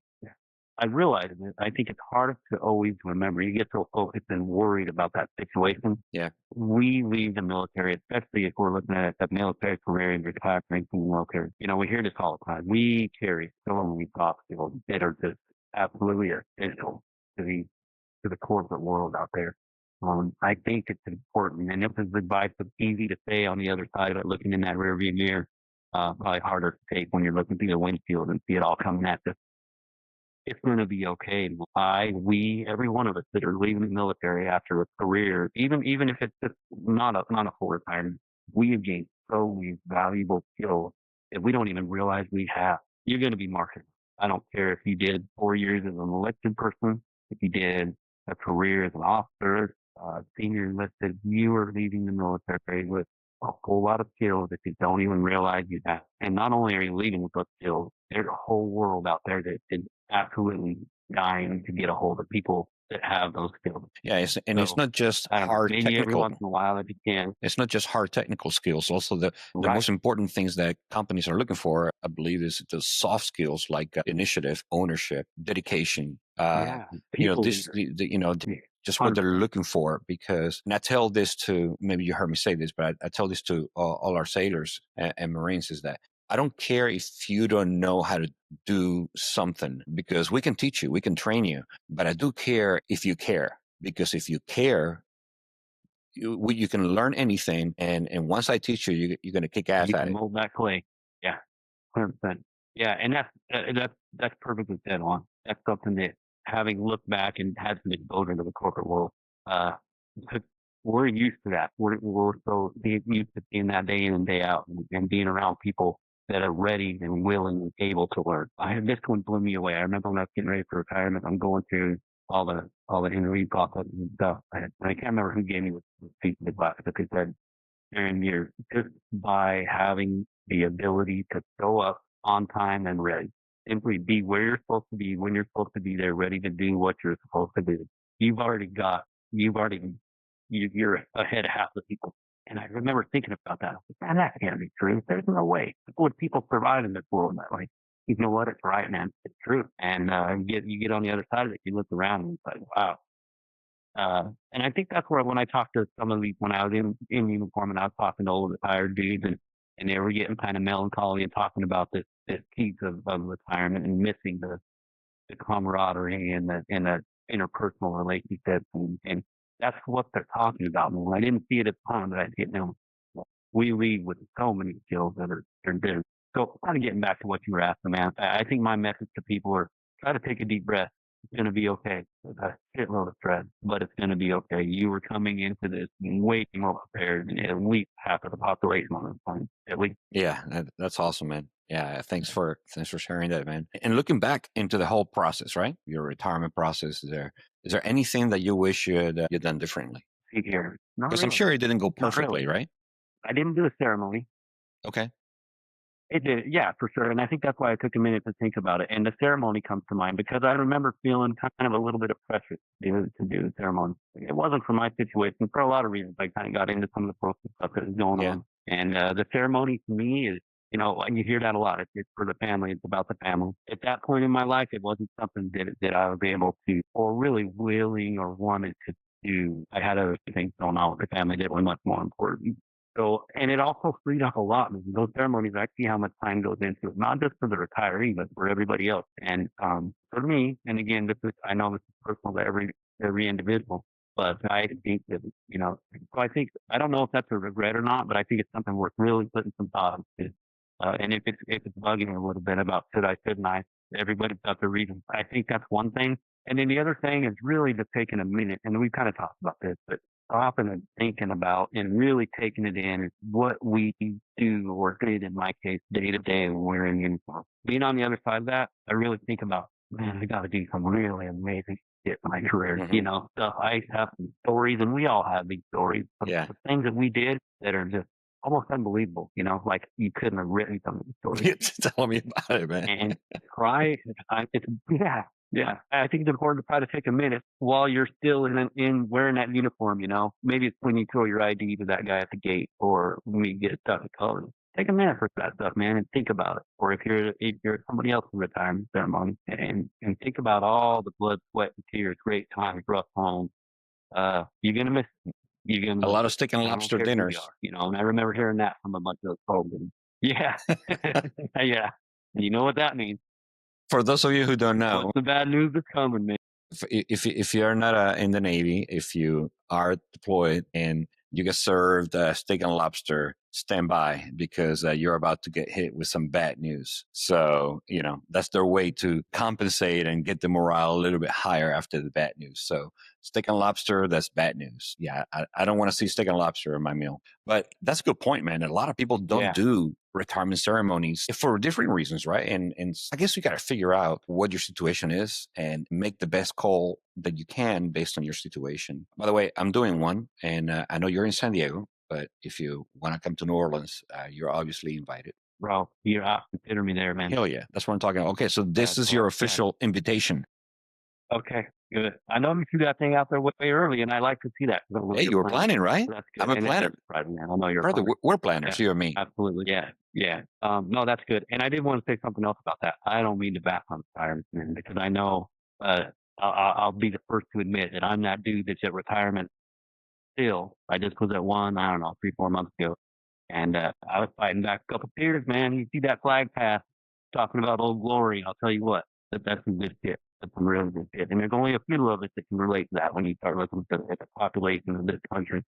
I realize it. I think it's hard to always remember. You get so focused and worried about that situation. yeah, We leave the military, especially if we're looking at the military career and retiring from the military. We hear this all the time. We carry so many soft skills that are just absolutely essential to the corporate world out there. I think it's important, and if it's advice that's easy to say on the other side of it, looking in that rearview mirror, probably harder to take when you're looking through the windshield and see it all coming at you. It's going to be okay. We, every one of us that are leaving the military after a career, even if it's just not a full retirement, we have gained so many valuable skills that we don't even realize we have. You're going to be marketable. I don't care if you did 4 years as an elected person, if you did a career as an officer, senior enlisted, you are leaving the military with a whole lot of skills that you don't even realize you have. And not only are you leaving with those skills, there's a whole world out there that is absolutely dying to get a hold of people that have those skills. yeah, it's So not just I don't know, hard maybe every technical. once in a while if you can. It's not just hard technical skills. Also, the Right. most important things that companies are looking for, I believe, is the soft skills like initiative, ownership, dedication. Yeah. People This, leader. the, Yeah. just what they're 100%. looking for. Because, and I tell this to, maybe you heard me say this, but I tell this to all our sailors and Marines, is that I don't care if you don't know how to do something, because we can teach you, we can train you, but I do care if you care, because if you care, you can learn anything, and once I teach you, you're going to kick ass You at can it. mold that clay. Yeah. 100%. Yeah. And that's perfectly dead on. That's something that, having looked back and had some exposure to the corporate world, uh, we're used to that. We're so used to seeing that day in and day out, and being around people that are ready and willing and able to learn. This one blew me away. I remember when I was getting ready for retirement, I'm going through all the interview process and stuff. I can't remember who gave me the piece of advice, but they said, "Aaron, you're just by having the ability to show up on time and ready. Simply be where you're supposed to be when you're supposed to be there, ready to do what you're supposed to do. You've already got, you've already, you're ahead of half the people." And I remember thinking about that. I was like, man, that can't be true. There's no way. Would people survive in this world that way? You know what? It's right, man. It's true. And you get on the other side of it, you look around and it's like, wow. And I think that's where, when I talked to some of these, when I was in uniform and I was talking to old retired dudes, and they were getting kind of melancholy and talking about this piece of retirement and missing the camaraderie and the interpersonal relationships, and that's what they're talking about. And I didn't see it at the time, but I didn't know. We lead with so many skills that are there. So kind of getting back to what you were asking, man, I think my message to people are, try to take a deep breath. It's going to be okay. It's a shitload of stress, but it's going to be okay. You were coming into this way more prepared than at least half of the population on this planet, at least. Yeah, that's awesome, man. Yeah, thanks for sharing that, man. And looking back into the whole process, right? Your retirement process, is there anything that you wish you'd done differently? See here, not Because I'm really, sure it didn't go not really. perfectly, right? I didn't do a ceremony. Okay. It did, yeah, for sure. And I think that's why I took a minute to think about it. And the ceremony comes to mind because I remember feeling kind of a little bit of pressure to do the ceremony. It wasn't for my situation for a lot of reasons. I kind of got into some of the personal stuff that was going Yeah. on. And the ceremony to me is, you hear that a lot. It's for the family. It's about the family. At that point in my life, it wasn't something that I was able to, or really willing or wanted to do. I had other things going on with the family that were much more important. So, and it also freed up a lot. Man. Those ceremonies, I see how much time goes into it, not just for the retiree, but for everybody else. And for me, and again, I know this is personal to every individual, but I think that, so I think, I don't know if that's a regret or not, but I think it's something worth really putting some thought into. And if it's bugging a little bit about shouldn't I, everybody's got their reasons. I think that's one thing. And then the other thing is really just taking a minute, and we've kind of talked about this, but stopping and thinking about and really taking it in is what we do or did in my case day to day when we're in uniform. Being on the other side of that, I really think about, man, I got to do some really amazing shit in my career. Stuff I have some stories, and we all have these stories of Yeah. the things that we did that are just almost unbelievable. Like you couldn't have written some of these stories. Tell me about it, man. And cry. Yeah. Yeah, I think it's important to try to take a minute while you're still in wearing that uniform. Maybe it's when you throw your ID to that guy at the gate, or when you get stuff at color. Take a minute for that stuff, man, and think about it. Or if you're at somebody else's retirement ceremony, and think about all the blood, sweat, and tears, great times, rough homes. You're gonna miss it. You're gonna A miss lot of it. steak and I don't lobster care who you dinners. are, and I remember hearing that from a bunch of folks. Yeah, yeah. You know what that means. For those of you who don't know, what's the bad news that's coming, man? if you're not in the Navy, if you are deployed and you get served steak and lobster, stand by because you're about to get hit with some bad news. So, that's their way to compensate and get the morale a little bit higher after the bad news. So, steak and lobster, that's bad news. Yeah, I don't want to see steak and lobster in my meal. But that's a good point, man. A lot of people don't do retirement ceremonies for different reasons, right? And I guess you got to figure out what your situation is and make the best call that you can based on your situation. By the way, I'm doing one, and I know you're in San Diego, but if you want to come to New Orleans, you're obviously invited. Bro, consider me there, man. Hell yeah, that's what I'm talking about. Okay, so this is your official invitation. Okay, good. I know you threw that thing out there way early, and I like to see that. Hey, you were planning, right? So that's good. I'm a planner. Right, man. I know you're Brother, we're planners, you and me. Absolutely, yeah, yeah. No, that's good. And I did want to say something else about that. I don't mean to back on retirement, man, because I know I'll be the first to admit that I'm that dude that's at retirement still. I just was at one, I don't know, 3-4 months ago. And I was fighting back a couple tears, man. You see that flag pass talking about Old Glory. I'll tell you what, that's some good shit. That's some really good shit. And there's only a few of us that can relate to that when you start looking at the population of this country.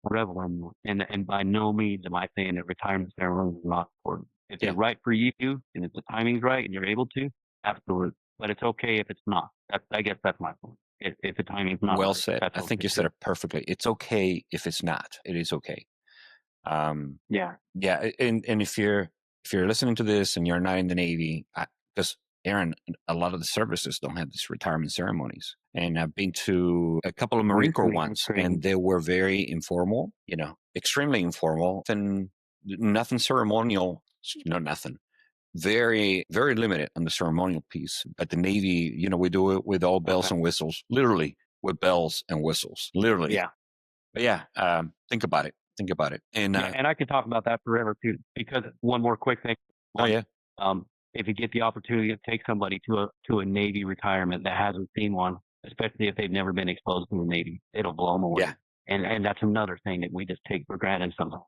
Reveling. And by no means am I saying that retirement ceremony is not important. If it's right for you and if the timing's right and you're able to, absolutely. But it's okay if it's not. I guess that's my point. If the timing's not well right, said. I think you said it perfectly. It's okay if it's not. It is okay. Yeah. And if you're listening to this and you're not in the Navy, because Aaron, a lot of the services don't have these retirement ceremonies. And I've been to a couple of Marine Corps ones, and they were very informal, extremely informal, and nothing ceremonial, nothing. Very, very limited on the ceremonial piece. But the Navy, we do it with all bells and whistles, literally with bells and whistles, literally. Yeah. But yeah, think about it. Think about it. And and I could talk about that forever too, because one more quick thing. If you get the opportunity to take somebody to a Navy retirement that hasn't seen one, especially if they've never been exposed to the Navy, it'll blow them away. Yeah. And that's another thing that we just take for granted sometimes.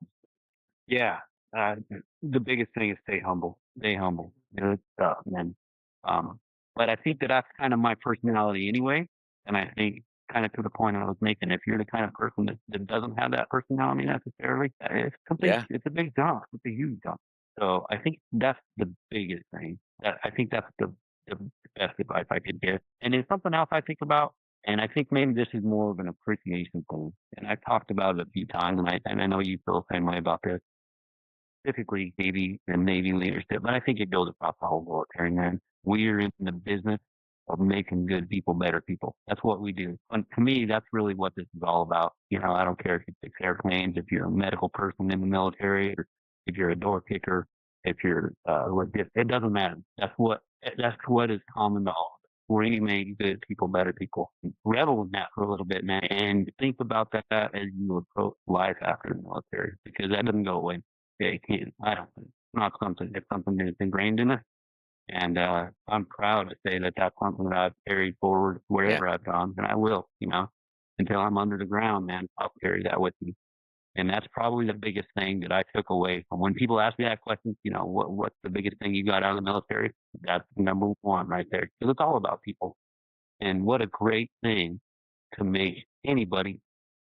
Yeah. The biggest thing is stay humble. Stay humble. Good stuff, man. But I think that's kind of my personality anyway. And I think kind of to the point I was making, if you're the kind of person that doesn't have that personality necessarily, it's a big jump. It's a huge jump. So I think that's the biggest thing. I think that's the best advice I could give. And it's something else I think about. And I think maybe this is more of an appreciation thing. And I've talked about it a few times, and I know you feel the same way about this, specifically Navy and Navy leadership. But I think it goes across the whole military, man. We are in the business of making good people better people. That's what we do. And to me, that's really what this is all about. I don't care if you fix airplanes, if you're a medical person in the military, or if you're a door kicker, if you're it doesn't matter. That's what is common to all. We make good people better people. Revel in that for a little bit, man, and think about that as you approach life after the military, because that doesn't go away. Yeah, it can't. I don't think. It's not something. It's something that's ingrained in us. And I'm proud to say that that's something that I've carried forward wherever I've gone, and I will, until I'm under the ground, man. I'll carry that with me. And that's probably the biggest thing that I took away from when people ask me that question, what's the biggest thing you got out of the military? That's number one right there. Because it's all about people. And what a great thing to make anybody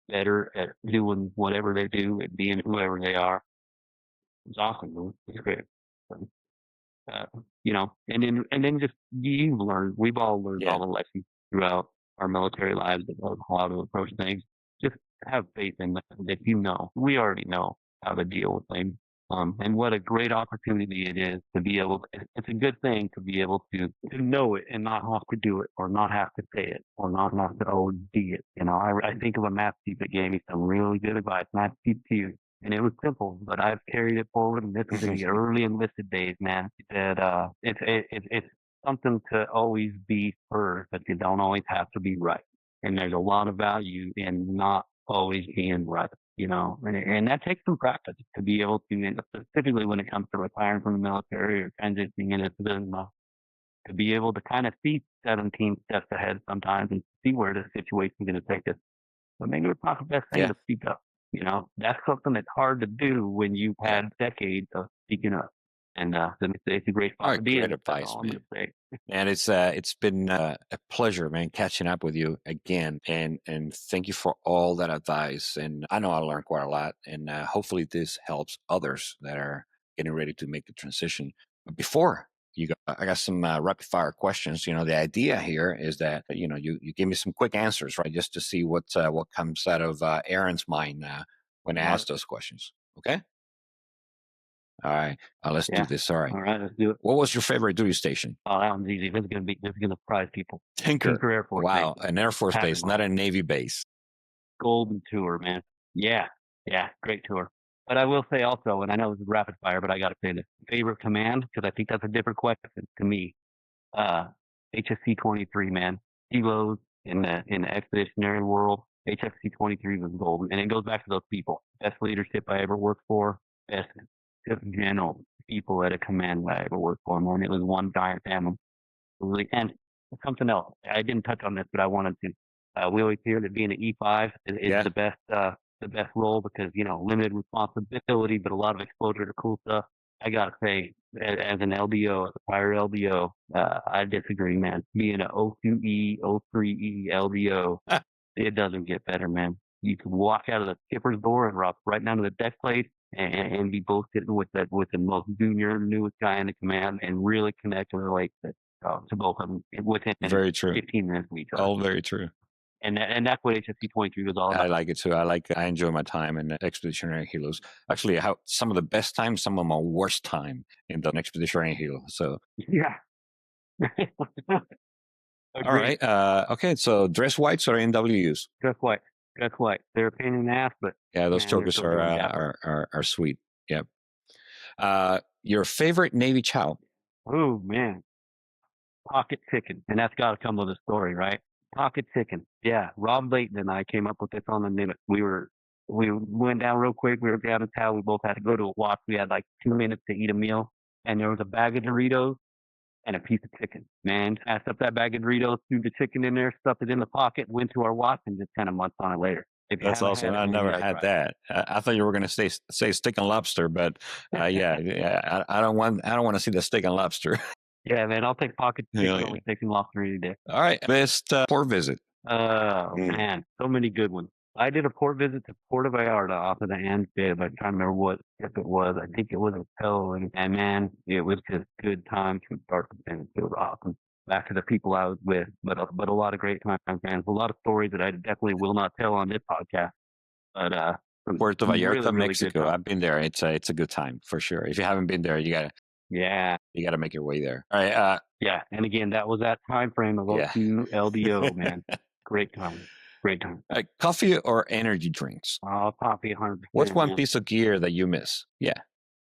better at doing whatever they do, at being whoever they are. It's awesome, man. It's great. So, uh, and then just we've all learned Yeah. all the lessons throughout our military lives of how to approach things. Just have faith in that we already know how to deal with things. And what a great opportunity it is to be able to, it's a good thing to be able to know it and not have to do it or not have to say it or not have to OD it. I think of a math teacher that gave me some really good advice, math teacher, and it was simple, but I've carried it forward. And this was in the early enlisted days, man. He said, it's something to always be heard, but you don't always have to be right. And there's a lot of value in not always being right, and that takes some practice to be able to, and specifically when it comes to retiring from the military or transitioning into civilian life, to be able to kind of see 17 steps ahead sometimes and see where the situation is going to take us. But maybe it's not the best thing Yeah. to speak up. That's something that's hard to do when you've Yeah. had decades of speaking up. And it's a great All spot to right, be great in. That's advice, all I'm man. going to say. And it's been a pleasure, man, catching up with you again. And thank you for all that advice. And I know I learned quite a lot. And hopefully this helps others that are getting ready to make the transition. But before I got some rapid fire questions. The idea here is that you give me some quick answers, right, just to see what comes out of Aaron's mind when I ask those questions. Okay. All right. Let's do Yeah. this. All right. All right, let's do it. What was your favorite duty station? Oh, that one's easy. This is gonna surprise people. Tinker. Tinker Air Force Wow, Base. an Air Force base, not Patriotic. a Navy base. Golden tour, man. Yeah, yeah, great tour. But I will say also, and I know this is rapid fire, but I got to say this: favorite command, because I think that's a different question to me. Uh, HFC 23, man. Kilos in the expeditionary world. HFC 23 was golden, and it goes back to those people. Best leadership I ever worked for. Best general people at a command I ever worked for. Man, it was one giant family. Really, and something else. I didn't touch on this, but I wanted to. We always hear that being an E5 is Yeah, the best role because limited responsibility, but a lot of exposure to cool stuff. I gotta say, as an LDO, as a prior LDO, I disagree, man. Being an O2E, O3E LDO, it doesn't get better, man. You can walk out of the skipper's door and rock right down to the deck plate and be both sitting with the most junior, newest guy in the command and really connect and relate to both of them within very true. 15 minutes of each other. All very true. And that's what HFC 23 was all I about. like it too. I enjoy my time in Expeditionary Helos. Actually, some of the best times, some of my worst time in the Expeditionary Helo. So, Yeah. all right. Okay, so dress whites or NWUs? Dress white. Dress white. They're a pain in the ass, but Yeah, those man, they're chokers so are, damn dapper. are sweet. Yep. Your favorite Navy chow? Oh man, pocket chicken, and that's got to come with a story, right? Pocket chicken. Yeah, Rob Layton and I came up with this on the minute. We went down real quick. We were grabbing towel. We both had to go to a watch. We had like 2 minutes to eat a meal, and there was a bag of Doritos and a piece of chicken. Man, passed up that bag of Doritos, threw the chicken in there, stuffed it in the pocket, went to our watch, and just kind of munched on it later. If you That's haven't awesome. had it, I man, you never gotta had try it. that. I thought you were going to say steak and lobster, but yeah. I don't want to see the steak and lobster. Yeah, man, I'll take pocket chicken Yeah. over steak and lobster any day. All right, best port visit. Oh man, so many good ones. I did a port visit to Puerto Vallarta off of the Ann Bib. I can't remember what ship it was. I think it was a tow, and man, it was just good times from start to finish. It was awesome. Back to the people I was with, but a lot of great times, man. A lot of stories that I definitely will not tell on this podcast. But Puerto some Vallarta, really, really good Mexico. times. I've been there. It's a good time for sure. If you haven't been there, Yeah, you gotta make your way there. All right. yeah. And again, that was that time frame of Yeah. 02 LDO, man. Great time. Great time. Coffee or energy drinks? Oh, coffee, 100%. What's one man. piece of gear that you miss? Yeah.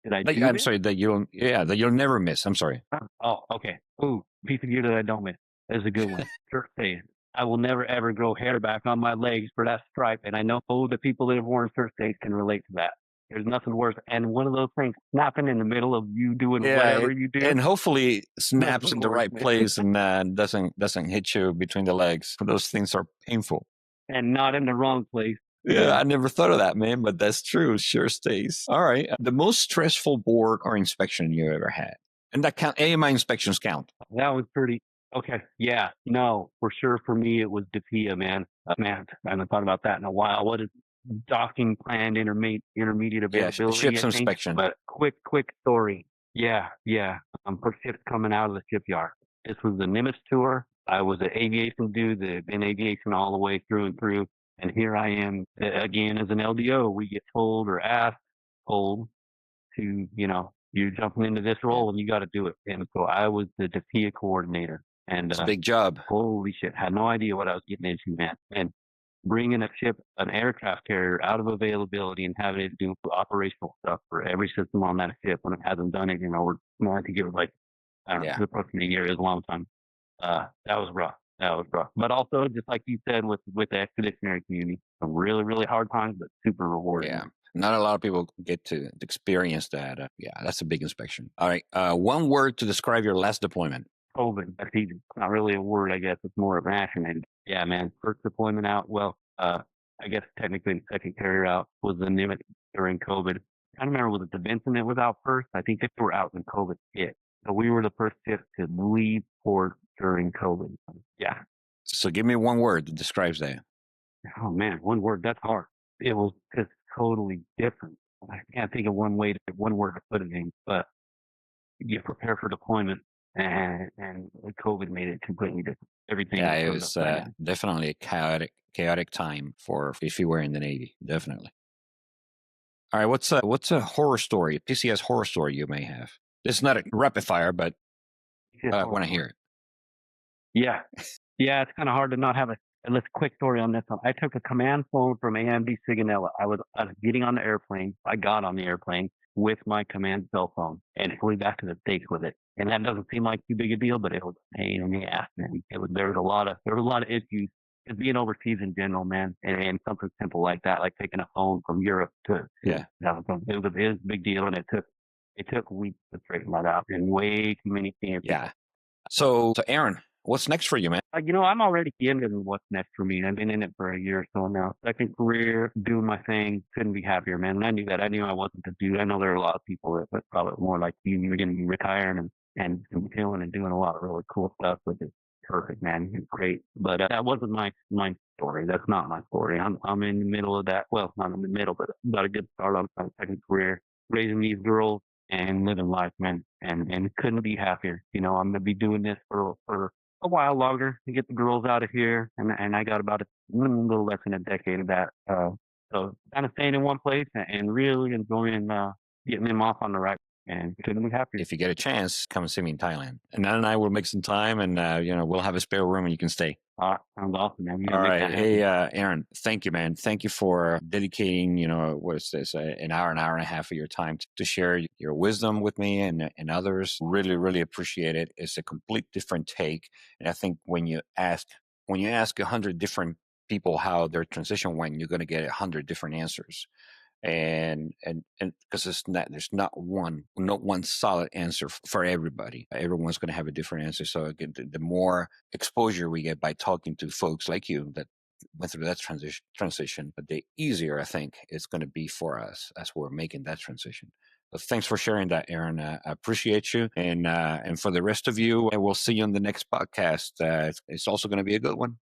Did I That, do I'm this? sorry that you'll never miss. I'm sorry. Oh, okay. Ooh, piece of gear that I don't miss. That's a good one. Shirt stays. I will never ever grow hair back on my legs for that stripe, and I know the people that have worn shirt stays can relate to that. There's nothing worse. And one of those things snapping in the middle of you doing whatever you do. And hopefully snaps Nothing in the worse, right man. place and doesn't hit you between the legs. Those things are painful. And not in the wrong place. Yeah, I never thought of that, man, but that's true. Sure stays. All right. The most stressful board or inspection you ever had. And that count AMI inspections count. That was pretty okay. Yeah, no, for sure. For me, it was DPIA, man. Man, I haven't thought about that in a while. What is docking planned intermediate Yeah, availability? ships I think. inspection. But quick story. Yeah, yeah. For ships coming out of the shipyard. This was the Nimitz tour. I was an aviation dude that had been aviation all the way through and through. And here I am again as an LDO. We get told or asked, told to, you're jumping into this Yeah, role and you got to do it. And so I was the DPIA coordinator and it's a big job. holy shit, had no idea what I was getting into, man. And bringing an aircraft carrier out of availability and having it do operational stuff for every system on that ship when it hasn't done it, I think it was like, I don't know, Yeah, approximately a year is a long time. That was rough. That was rough. But also, just like you said, with the expeditionary community, some really, really hard times, but super rewarding. yeah. Not a lot of people get to experience that. Yeah, that's a big inspection. All right. One word to describe your last deployment. COVID. That's easy. It's not really a word, I guess. It's more of an action. And yeah, man, first deployment out. Well, I guess technically the second carrier out was the Nimitz during COVID. I don't remember, was it the Benson that was out first? I think they were out when COVID hit. So we were the first ship to leave port during COVID. Yeah. So give me one word that describes that. Oh man, one word. That's hard. It was just totally different. I can't think of one word to put it in, but you prepare for deployment and COVID made it completely different. Everything Yeah, was it turned was upside down. definitely a chaotic time for if you were in the Navy. Definitely. All right, what's a horror story, a PCS horror story you may have? This is not a rapid fire, but Just I want to hear it. Yeah. Yeah, it's kind of hard to not have a quick story on this one. I took a command phone from AMD Sigonella. I was getting on the airplane. I got on the airplane with my command cell phone and flew back to the States with it. And that doesn't seem like too big a deal, but it was a pain in the ass, man. There was a lot of issues. Just being overseas in general, man, and something simple like that, like taking a phone from Europe Yeah, it was a big deal, and it took weeks to straighten that out, and way too many senior people. yeah. So Aaron, what's next for you, man? I'm already into what's next for me. I've been in it for a year or so now. Second career, doing my thing. Couldn't be happier, man. And I knew that. I knew I wasn't the dude. I know there are a lot of people that probably more like you. You're going to be retiring and chilling and doing a lot of really cool stuff, which is perfect, man. It's great. But that wasn't my story. That's not my story. I'm in the middle of that. Well, not in the middle, but got a good start on my second career, raising these girls and living life, man. And couldn't be happier. I'm gonna be doing this for a while longer to get the girls out of here, and I got about a little less than a decade of that. So kind of staying in one place and really enjoying getting them off on the right, and couldn't be happier. If you get a chance, come and see me in Thailand, and Nan and I will make some time, and we'll have a spare room, and you can stay. Sounds awesome, man. All right. Hey, Aaron, thank you, man. Thank you for dedicating, what is this, an hour and a half of your time to share your wisdom with me and others. Really, really appreciate it. It's a complete different take. And I think when you ask 100 different people how their transition went, you're going to get 100 different answers. And because there's not one solid answer for everybody. Everyone's going to have a different answer. So again, the more exposure we get by talking to folks like you that went through that transition, but the easier I think it's going to be for us as we're making that transition. So thanks for sharing that, Aaron. I appreciate you, and for the rest of you, we'll see you on the next podcast. It's also going to be a good one.